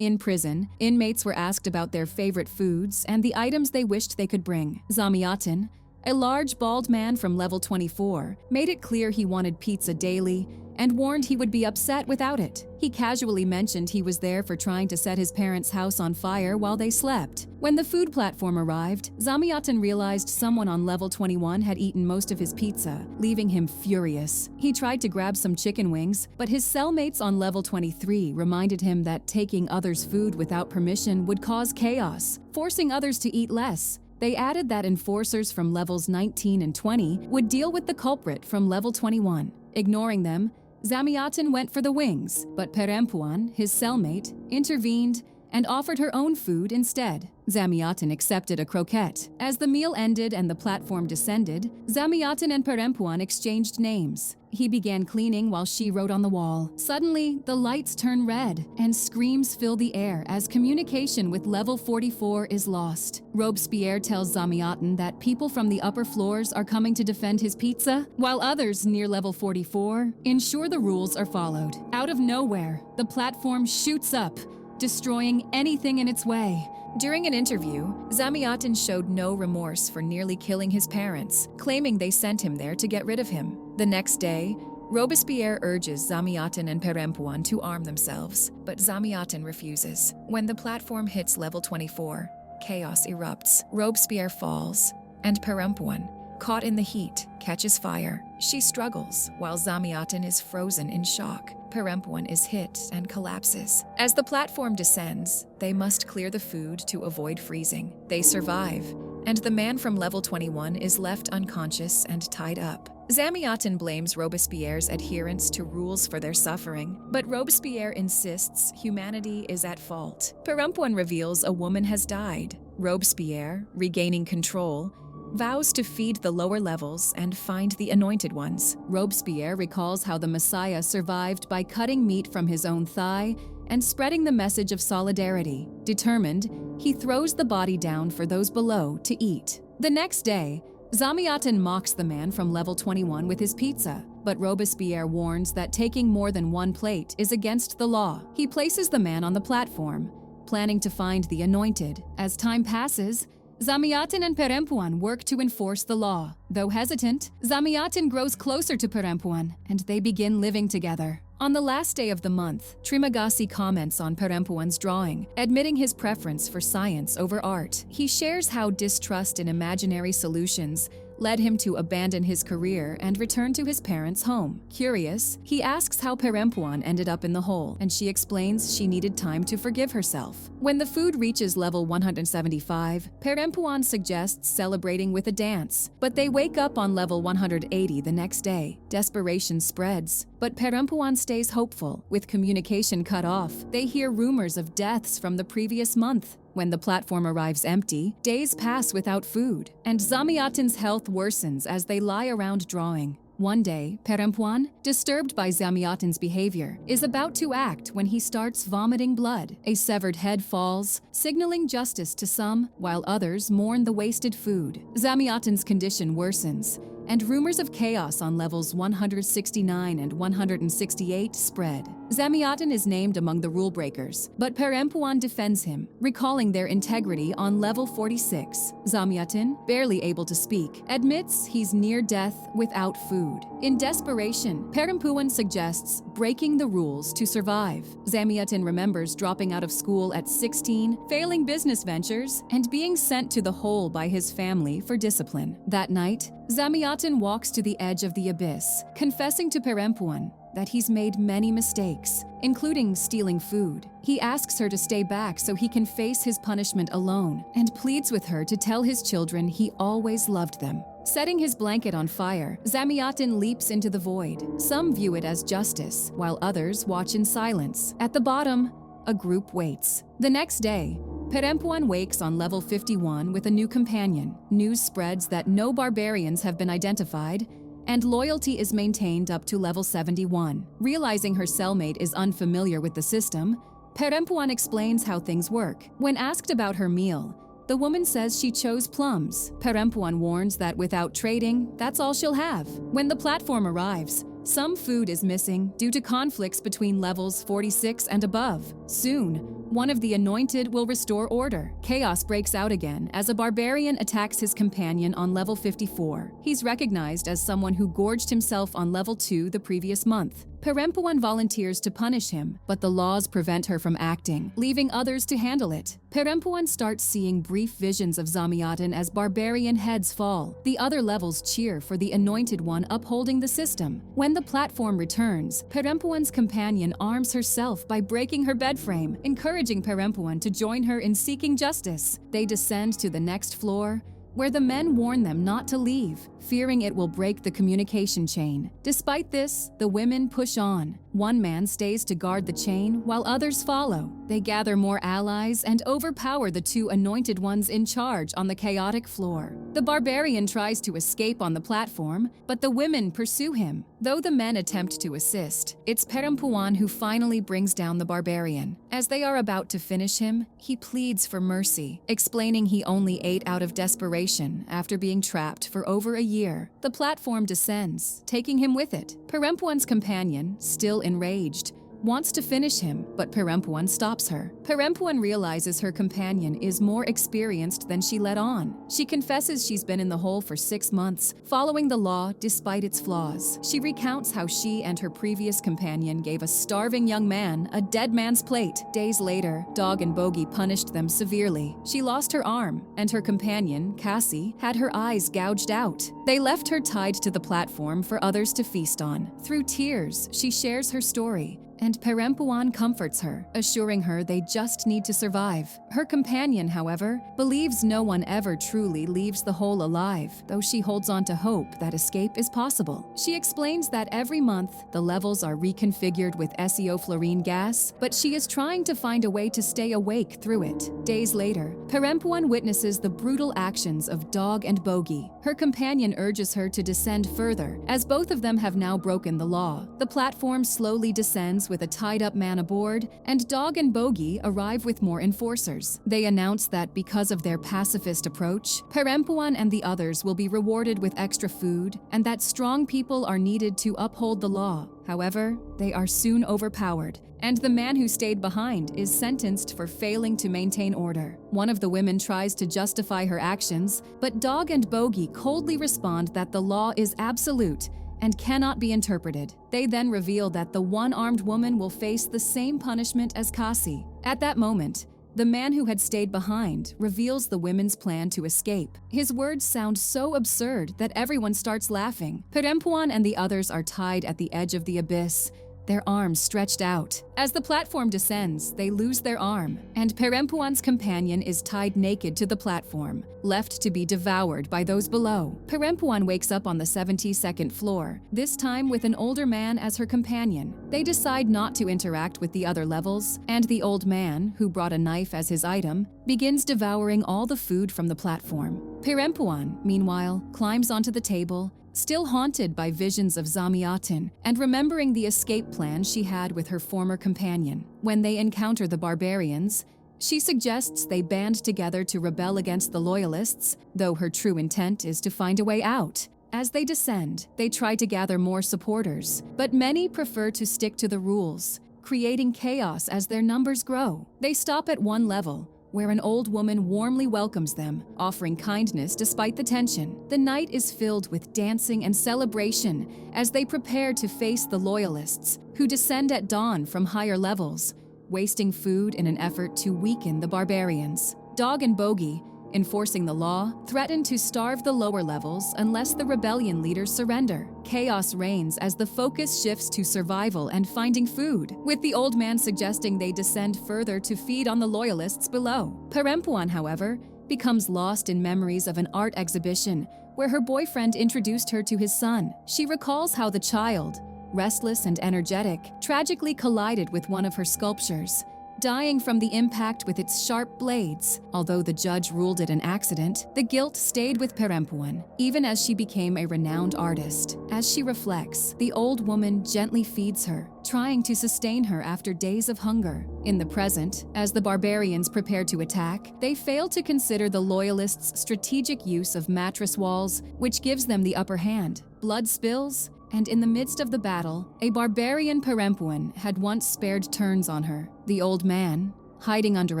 In prison, inmates were asked about their favorite foods and the items they wished they could bring. Zamyatin, a large bald man from level 24, made it clear he wanted pizza daily and warned he would be upset without it. He casually mentioned he was there for trying to set his parents' house on fire while they slept. When the food platform arrived, Zamyatin realized someone on level 21 had eaten most of his pizza, leaving him furious. He tried to grab some chicken wings, but his cellmates on level 23 reminded him that taking others' food without permission would cause chaos, forcing others to eat less. They added that enforcers from levels 19 and 20 would deal with the culprit from level 21. Ignoring them, Zamyatin went for the wings, but Perempuan, his cellmate, intervened and offered her own food instead. Zamyatin accepted a croquette. As the meal ended and the platform descended, Zamyatin and Perempuan exchanged names. He began cleaning while she wrote on the wall. Suddenly, the lights turn red and screams fill the air as communication with level 44 is lost. Robespierre tells Zamyatin that people from the upper floors are coming to defend his pizza, while others near level 44 ensure the rules are followed. Out of nowhere, the platform shoots up, destroying anything in its way. During an interview, Zamyatin showed no remorse for nearly killing his parents, claiming they sent him there to get rid of him. The next day, Robespierre urges Zamyatin and Perempuan to arm themselves, but Zamyatin refuses. When the platform hits level 24, chaos erupts. Robespierre falls, and Perempuan, caught in the heat, catches fire. She struggles, while Zamyatin is frozen in shock. Perempuan is hit and collapses. As the platform descends, they must clear the food to avoid freezing. They survive, and the man from level 21 is left unconscious and tied up. Zamyatin blames Robespierre's adherence to rules for their suffering, but Robespierre insists humanity is at fault. Perempuan reveals a woman has died. Robespierre, regaining control, vows to feed the lower levels and find the anointed ones. Robespierre recalls how the Messiah survived by cutting meat from his own thigh and spreading the message of solidarity. Determined, he throws the body down for those below to eat. The next day, Zamyatin mocks the man from level 21 with his pizza, but Robespierre warns that taking more than one plate is against the law. He places the man on the platform, planning to find the anointed. As time passes, Zamyatin and Perempuan work to enforce the law. Though hesitant, Zamyatin grows closer to Perempuan, and they begin living together. On the last day of the month, Trimagasi comments on Perempuan's drawing, admitting his preference for science over art. He shares how distrust in imaginary solutions led him to abandon his career and return to his parents' home. Curious, he asks how Perempuan ended up in the hole, and she explains she needed time to forgive herself. When the food reaches level 175, Perempuan suggests celebrating with a dance, but they wake up on level 180 the next day. Desperation spreads, but Perempuan stays hopeful. With communication cut off, they hear rumors of deaths from the previous month. When the platform arrives empty, days pass without food, and Zamyatin's health worsens as they lie around drawing. One day, Perempuan, disturbed by Zamyatin's behavior, is about to act when he starts vomiting blood. A severed head falls, signaling justice to some, while others mourn the wasted food. Zamyatin's condition worsens, and rumors of chaos on levels 169 and 168 spread. Zamyatin is named among the rule breakers, but Perempuan defends him, recalling their integrity on level 46. Zamyatin, barely able to speak, admits he's near death without food. In desperation, Perempuan suggests breaking the rules to survive. Zamyatin remembers dropping out of school at 16, failing business ventures, and being sent to the hole by his family for discipline. That night, Zamyatin walks to the edge of the abyss, confessing to Perempuan that he's made many mistakes, including stealing food. He asks her to stay back so he can face his punishment alone, and pleads with her to tell his children he always loved them. Setting his blanket on fire, Zamyatin leaps into the void. Some view it as justice, while others watch in silence. At the bottom, a group waits. The next day, Perempuan wakes on level 51 with a new companion. News spreads that no barbarians have been identified, and loyalty is maintained up to level 71. Realizing her cellmate is unfamiliar with the system, Perempuan explains how things work. When asked about her meal, the woman says she chose plums. Perempuan warns that without trading, that's all she'll have. When the platform arrives, some food is missing due to conflicts between levels 46 and above. Soon, One of the anointed will restore order. Chaos breaks out again as a barbarian attacks his companion on level 54. He's recognized as someone who gorged himself on level 2 the previous month. Perempuan volunteers to punish him, but the laws prevent her from acting, leaving others to handle it. Perempuan starts seeing brief visions of Zamiatin as barbarian heads fall. The other levels cheer for the anointed one upholding the system. When the platform returns, Perempuan's companion arms herself by breaking her bed frame, encouraging Perempuan to join her in seeking justice. They descend to the next floor, where the men warn them not to leave, fearing it will break the communication chain. Despite this, the women push on. One man stays to guard the chain while others follow. They gather more allies and overpower the two anointed ones in charge on the chaotic floor. The barbarian tries to escape on the platform, but the women pursue him. Though the men attempt to assist, it's Perempuan who finally brings down the barbarian. As they are about to finish him, he pleads for mercy, explaining he only ate out of desperation after being trapped for over a year. The platform descends, taking him with it. Perempuan's companion, still enraged, wants to finish him, but Perempuan stops her. Perempuan realizes her companion is more experienced than she let on. She confesses she's been in the hole for 6 months, following the law despite its flaws. She recounts how she and her previous companion gave a starving young man a dead man's plate. Days later, Dog and Bogey punished them severely. She lost her arm, and her companion, Cassie, had her eyes gouged out. They left her tied to the platform for others to feast on. Through tears, she shares her story, and Perempuan comforts her, assuring her they just need to survive. Her companion, however, believes no one ever truly leaves the hole alive, though she holds on to hope that escape is possible. She explains that every month, the levels are reconfigured with SEO-fluorine gas, but she is trying to find a way to stay awake through it. Days later, Perempuan witnesses the brutal actions of Dog and Bogey. Her companion urges her to descend further, as both of them have now broken the law. The platform slowly descends with a tied-up man aboard, and Dog and Bogey arrive with more enforcers. They announce that because of their pacifist approach, Perempuan and the others will be rewarded with extra food, and that strong people are needed to uphold the law. However, they are soon overpowered, and the man who stayed behind is sentenced for failing to maintain order. One of the women tries to justify her actions, but Dog and Bogey coldly respond that the law is absolute and cannot be interpreted. They then reveal that the one-armed woman will face the same punishment as Cassie. At that moment, the man who had stayed behind reveals the women's plan to escape. His words sound so absurd that everyone starts laughing. Perempuan and the others are tied at the edge of the abyss, their arms stretched out. As the platform descends, they lose their arm, and Perempuan's companion is tied naked to the platform, left to be devoured by those below. Perempuan wakes up on the 72nd floor, this time with an older man as her companion. They decide not to interact with the other levels, and the old man, who brought a knife as his item, begins devouring all the food from the platform. Perempuan, meanwhile, climbs onto the table, still haunted by visions of Zamiatin and remembering the escape plan she had with her former companion. When they encounter the barbarians, she suggests they band together to rebel against the loyalists, though her true intent is to find a way out. As they descend, they try to gather more supporters, but many prefer to stick to the rules, creating chaos as their numbers grow. They stop at one level, where an old woman warmly welcomes them, offering kindness despite the tension. The night is filled with dancing and celebration as they prepare to face the loyalists, who descend at dawn from higher levels, wasting food in an effort to weaken the barbarians. Dog and Bogey, enforcing the law, threaten to starve the lower levels unless the rebellion leaders surrender. Chaos reigns as the focus shifts to survival and finding food, with the old man suggesting they descend further to feed on the loyalists below. Perempuan, however, becomes lost in memories of an art exhibition where her boyfriend introduced her to his son. She recalls how the child, restless and energetic, tragically collided with one of her sculptures, dying from the impact with its sharp blades. Although the judge ruled it an accident, the guilt stayed with Perempuan, even as she became a renowned artist. As she reflects, the old woman gently feeds her, trying to sustain her after days of hunger. In the present, as the barbarians prepare to attack, they fail to consider the loyalists' strategic use of mattress walls, which gives them the upper hand. Blood spills, and in the midst of the battle, a barbarian Perempuan had once spared turns on her. The old man, hiding under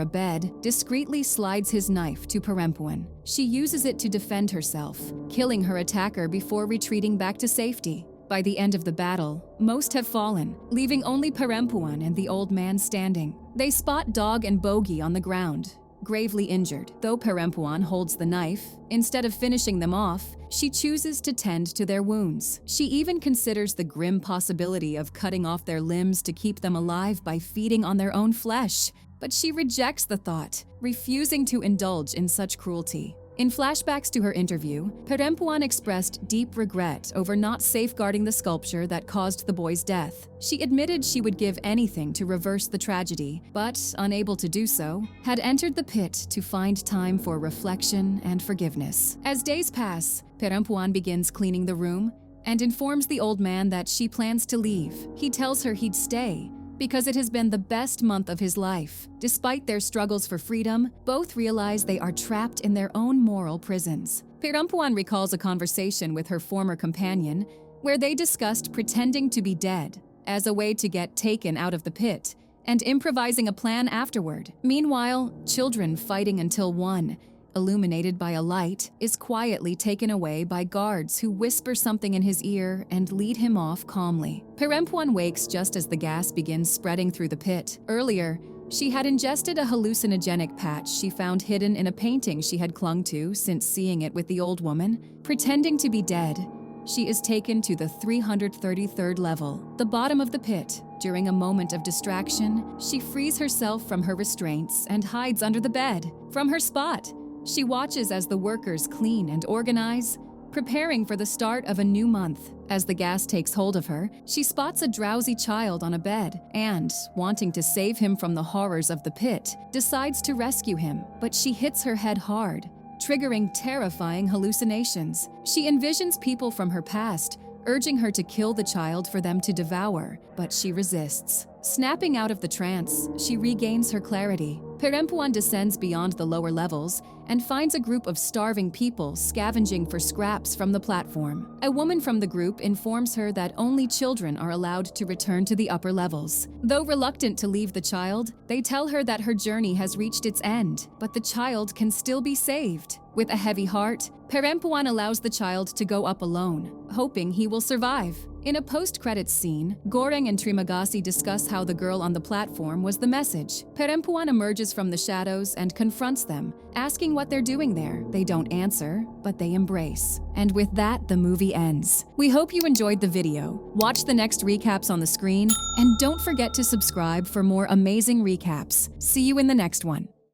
a bed, discreetly slides his knife to Perempuan. She uses it to defend herself, killing her attacker before retreating back to safety. By the end of the battle, most have fallen, leaving only Perempuan and the old man standing. They spot Dog and Bogey on the ground, gravely injured. Though Perempuan holds the knife, instead of finishing them off, she chooses to tend to their wounds. She even considers the grim possibility of cutting off their limbs to keep them alive by feeding on their own flesh. But she rejects the thought, refusing to indulge in such cruelty. In flashbacks to her interview, Perempuan expressed deep regret over not safeguarding the sculpture that caused the boy's death. She admitted she would give anything to reverse the tragedy, but, unable to do so, had entered the pit to find time for reflection and forgiveness. As days pass, Perempuan begins cleaning the room and informs the old man that she plans to leave. He tells her he'd stay because it has been the best month of his life. Despite their struggles for freedom, both realize they are trapped in their own moral prisons. Perempuan recalls a conversation with her former companion where they discussed pretending to be dead as a way to get taken out of the pit and improvising a plan afterward. Meanwhile, children fighting until one, illuminated by a light, is quietly taken away by guards who whisper something in his ear and lead him off calmly. Perempuan wakes just as the gas begins spreading through the pit. Earlier, she had ingested a hallucinogenic patch she found hidden in a painting she had clung to since seeing it with the old woman. Pretending to be dead, she is taken to the 333rd level, the bottom of the pit. During a moment of distraction, she frees herself from her restraints and hides under the bed. From her spot, she watches as the workers clean and organize, preparing for the start of a new month. As the gas takes hold of her, she spots a drowsy child on a bed and, wanting to save him from the horrors of the pit, decides to rescue him, but she hits her head hard, triggering terrifying hallucinations. She envisions people from her past, urging her to kill the child for them to devour, but she resists. Snapping out of the trance, she regains her clarity. Perempuan descends beyond the lower levels and finds a group of starving people scavenging for scraps from the platform. A woman from the group informs her that only children are allowed to return to the upper levels. Though reluctant to leave the child, they tell her that her journey has reached its end, but the child can still be saved. With a heavy heart, Perempuan allows the child to go up alone, hoping he will survive. In a post-credits scene, Goreng and Trimagasi discuss how the girl on the platform was the message. Perempuan emerges from the shadows and confronts them, asking what they're doing there. They don't answer, but they embrace. And with that, the movie ends. We hope you enjoyed the video. Watch the next recaps on the screen, and don't forget to subscribe for more amazing recaps. See you in the next one.